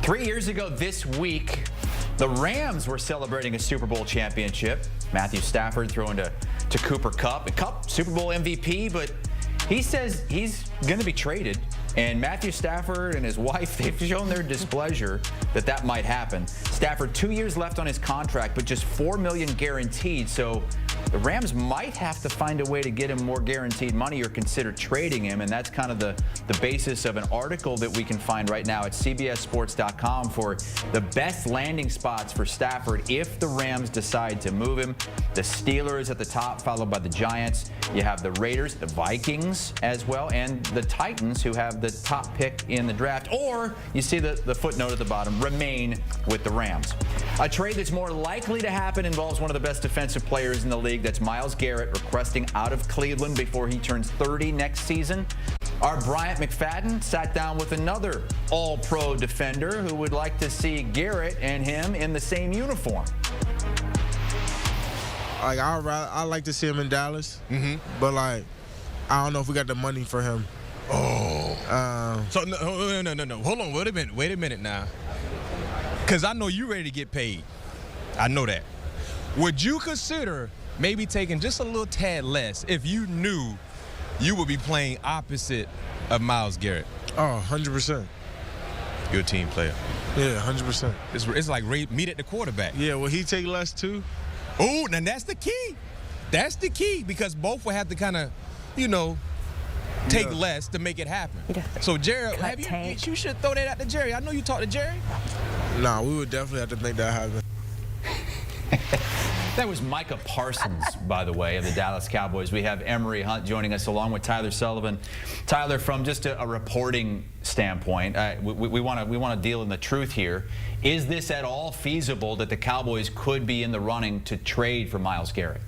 3 years ago this week, the Rams were celebrating a Super Bowl championship. Matthew Stafford throwing to Cooper Kupp. Kupp, Super Bowl MVP, but he says he's going to be traded. And Matthew Stafford and his wife, they've shown their displeasure that might happen. Stafford, 2 years left on his contract, but just $4 million guaranteed. So the Rams might have to find a way to get him more guaranteed money or consider trading him. And that's kind of the basis of an article that we can find right now at CBSSports.com for the best landing spots for Stafford if the Rams decide to move him. The Steelers at the top, followed by the Giants. You have the Raiders, the Vikings as well, and the Titans, who have the top pick in the draft. Or you see the footnote at the bottom, remain with the Rams. A trade that's more likely to happen involves one of the best defensive players in the league. That's Myles Garrett requesting out of Cleveland before he turns 30 next season. Our Bryant McFadden sat down with another all-pro defender who would like to see Garrett and him in the same uniform. Like, I'd like to see him in Dallas, but, like, I don't know if we got the money for him. So, no. Hold on. Wait a minute now. Because I know you're ready to get paid. I know that. Would you consider maybe taking just a little tad less if you knew you would be playing opposite of Myles Garrett? Oh, 100%. You're a team player. Yeah, 100%. It's like meet at the quarterback. Yeah, will he take less too? Oh, now that's the key. That's the key, because both will have to kind of, take less to make it happen. So, Jerry, you should throw that out to Jerry. I know you talked to Jerry. Nah, we would definitely have to make that happen. That was Micah Parsons, by the way, of the Dallas Cowboys. We have Emory Hunt joining us along with Tyler Sullivan. Tyler, from just a reporting standpoint, we want to deal in the truth here. Is this at all feasible that the Cowboys could be in the running to trade for Myles Garrett?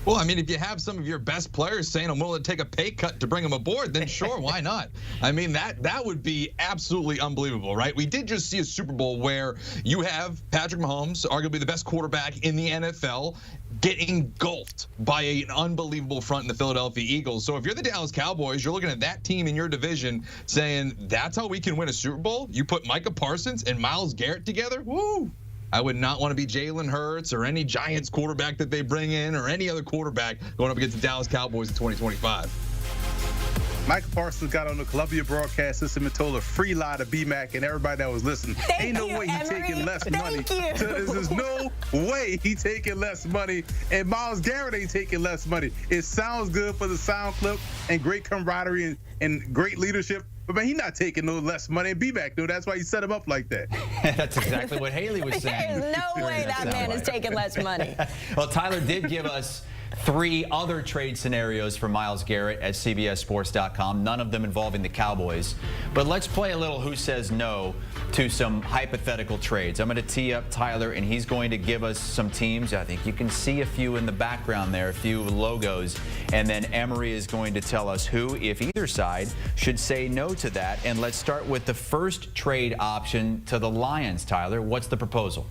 Well, I mean, if you have some of your best players saying I'm willing to take a pay cut to bring them aboard, then sure, why not? I mean, that would be absolutely unbelievable, right? We did just see a Super Bowl where you have Patrick Mahomes, arguably the best quarterback in the NFL, get engulfed by an unbelievable front in the Philadelphia Eagles. So if you're the Dallas Cowboys, you're looking at that team in your division saying, that's how we can win a Super Bowl? You put Micah Parsons and Myles Garrett together? Woo! I would not want to be Jalen Hurts or any Giants quarterback that they bring in or any other quarterback going up against the Dallas Cowboys in 2025. Michael Parsons got on the Columbia broadcast system and told a free lie to B-Mac and everybody that was listening. Ain't no way he's taking less money. There's no way he's taking less money. And Myles Garrett ain't taking less money. It sounds good for the sound clip and great camaraderie and great leadership. But, man, he's not taking no less money. And B-Mac, though, that's why you set him up like that. That's exactly what Haley was saying. There's no way that man is taking less money. Well, Tyler did give us 3 other trade scenarios for Myles Garrett at CBSSports.com, none of them involving the Cowboys. But let's play a little who says no to some hypothetical trades. I'm going to tee up Tyler, and he's going to give us some teams. I think you can see a few in the background there, a few logos. And then Emory is going to tell us who, if either side, should say no to that. And let's start with the first trade option to the Lions, Tyler. What's the proposal?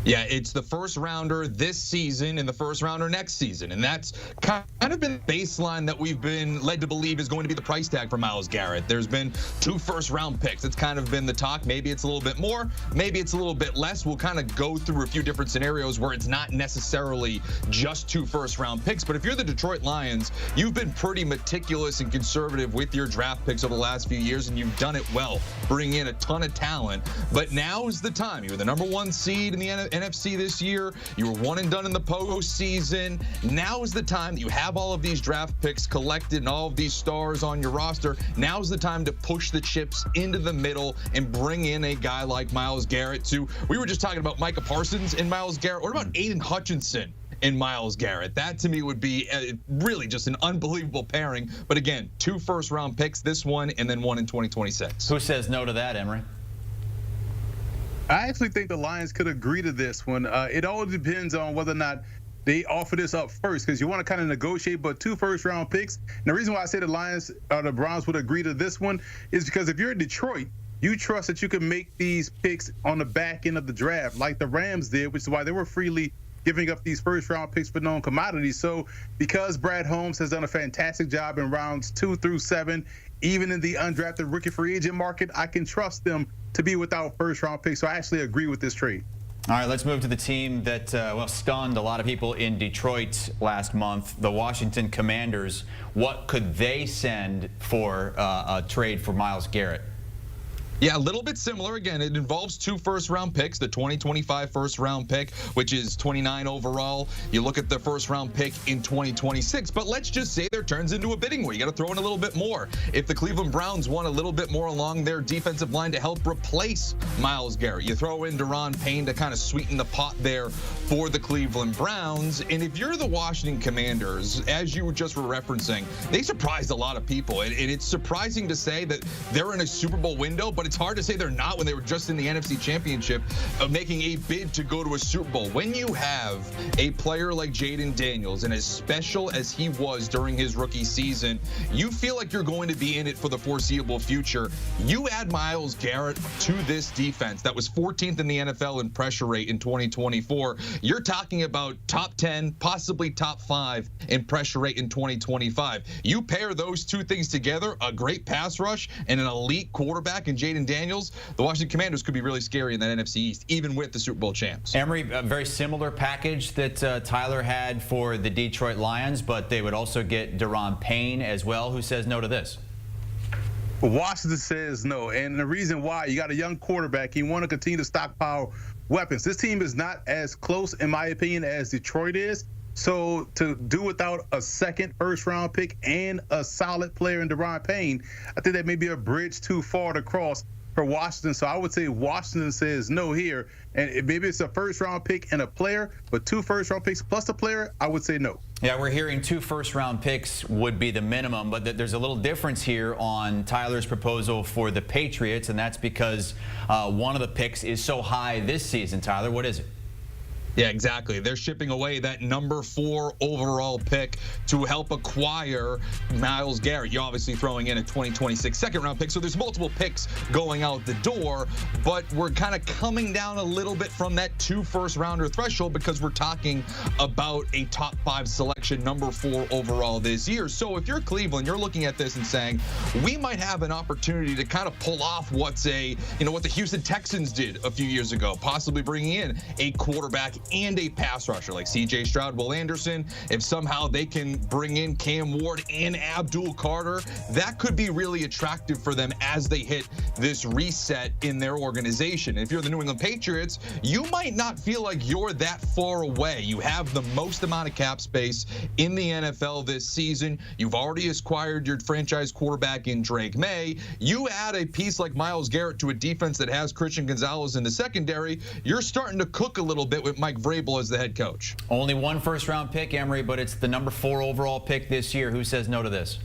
Yeah, it's the first rounder this season and the first rounder next season. And that's kind of been the baseline that we've been led to believe is going to be the price tag for Myles Garrett. There's been 2 first-round picks. It's kind of been the talk. Maybe it's a little bit more. Maybe it's a little bit less. We'll kind of go through a few different scenarios where it's not necessarily just 2 first-round picks. But if you're the Detroit Lions, you've been pretty meticulous and conservative with your draft picks over the last few years, and you've done it well, bringing in a ton of talent. But now is the time. You were the #1 seed in the NFC this year. You were 1 and done in the postseason. Now is the time that you have all of these draft picks collected and all of these stars on your roster. Now is the time to push the chips into the middle and bring in a guy like Myles Garrett too. We were just talking about Micah Parsons and Myles Garrett. What about Aiden Hutchinson and Myles Garrett? That to me would be really just an unbelievable pairing. But again, 2 first-round picks, this one and then 1 in 2026. Who says no to that, Emory? I actually think the Lions could agree to this one. It all depends on whether or not they offer this up first, because you want to kind of negotiate, but 2 first-round picks. And the reason why I say the Lions or the Browns would agree to this one is because if you're in Detroit, you trust that you can make these picks on the back end of the draft like the Rams did, which is why they were freely giving up these first-round picks for known commodities. So because Brad Holmes has done a fantastic job in rounds 2 through 7, even in the undrafted rookie free agent market, I can trust them to be without first-round picks. So I actually agree with this trade. All right, let's move to the team that stunned a lot of people in Detroit last month, the Washington Commanders. What could they send for a trade for Myles Garrett? Yeah, a little bit similar. Again, it involves 2 first-round picks, the 2025 first-round pick, which is 29 overall. You look at the first-round pick in 2026, but let's just say there turns into a bidding war. You got to throw in a little bit more. If the Cleveland Browns want a little bit more along their defensive line to help replace Myles Garrett, you throw in Daron Payne to kind of sweeten the pot there for the Cleveland Browns. And if you're the Washington Commanders, as you just were referencing, they surprised a lot of people. And it's surprising to say that they're in a Super Bowl window, but it's hard to say they're not when they were just in the NFC Championship, making a bid to go to a Super Bowl. When you have a player like Jaden Daniels, and as special as he was during his rookie season, you feel like you're going to be in it for the foreseeable future. You add Myles Garrett to this defense that was 14th in the NFL in pressure rate in 2024. You're talking about top 10, possibly top 5 in pressure rate in 2025. You pair those 2 things together, a great pass rush and an elite quarterback in Jaden Daniels, the Washington Commanders could be really scary in that NFC East, even with the Super Bowl champs. Emory, a very similar package that Tyler had for the Detroit Lions, but they would also get Daron Payne as well. Who says no to this? Washington says no, and the reason why, you got a young quarterback. You want to continue to stockpile weapons. This team is not as close, in my opinion, as Detroit is. So to do without a second first-round pick and a solid player in Daron Payne, I think that may be a bridge too far to cross for Washington. So I would say Washington says no here. And maybe it's a first-round pick and a player, but 2 first-round picks plus a player, I would say no. Yeah, we're hearing 2 first-round picks would be the minimum, but there's a little difference here on Tyler's proposal for the Patriots, and that's because one of the picks is so high this season. Tyler, what is it? Yeah, exactly. They're shipping away that number 4 overall pick to help acquire Myles Garrett. You're obviously throwing in a 2026 second-round pick, so there's multiple picks going out the door, but we're kind of coming down a little bit from that 2 first-rounder threshold because we're talking about a top 5 selection, number 4 overall this year. So if you're Cleveland, you're looking at this and saying, we might have an opportunity to kind of pull off what the Houston Texans did a few years ago, possibly bringing in a quarterback and a pass rusher like C.J. Stroud, Will Anderson. If somehow they can bring in Cam Ward and Abdul Carter, that could be really attractive for them as they hit this reset in their organization. If you're the New England Patriots, you might not feel like you're that far away. You have the most amount of cap space in the NFL this season. You've already acquired your franchise quarterback in Drake May. You add a piece like Myles Garrett to a defense that has Christian Gonzalez in the secondary, you're starting to cook a little bit with Mike Vrabel as the head coach. Only 1 first-round pick, Emory, but it's the number 4 overall pick this year. Who says no to this?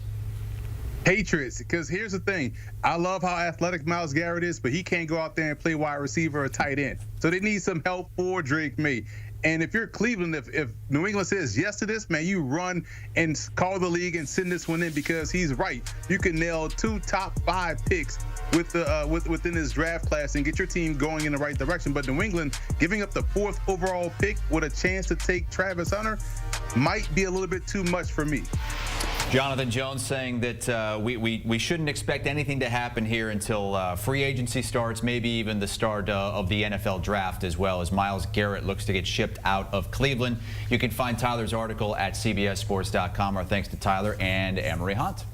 Patriots, because here's the thing. I love how athletic Myles Garrett is, but he can't go out there and play wide receiver or tight end. So they need some help for Drake May. And if you're Cleveland, if New England says yes to this, man, you run and call the league and send this one in because he's right. You can nail 2 top 5 picks within this draft class and get your team going in the right direction. But New England giving up the 4th overall pick with a chance to take Travis Hunter might be a little bit too much for me. Jonathan Jones saying that we shouldn't expect anything to happen here until free agency starts, maybe even the start of the NFL draft, as well as Myles Garrett looks to get shipped out of Cleveland. You can find Tyler's article at CBSSports.com. Our thanks to Tyler and Emory Hunt.